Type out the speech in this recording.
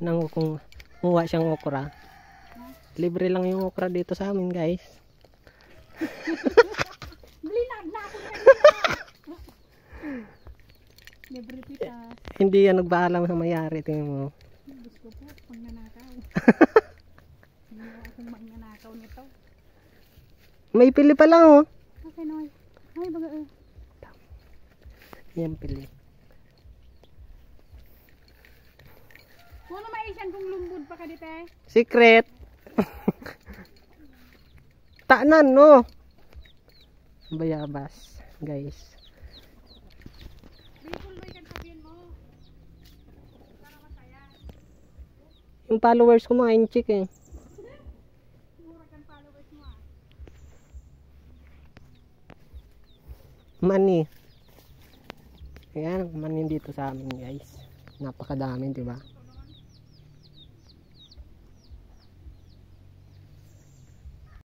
Nang kung muha siyang okra. Libre lang yung okra dito sa amin, guys. Blinag na ako libre pita. Hindi yan nagpaalam sa mayari, tingin mo. Gusto po, magnanakaw. Hindi mo akong magnanakaw nito. May pili pa lang, oh. Okay, Noy. Ay, baga eh. Yan pili. Kung ano maisan kung lumbod pa ka dito eh. Secret. Tanan, no. Bayabas, guys. Bicol Noy kan sabihin mo. Para masaya. Yung followers ko mga inchik eh. Mura kan followers mo ah. Money. Ayan, money dito sa amin, guys. Napakadami, di ba?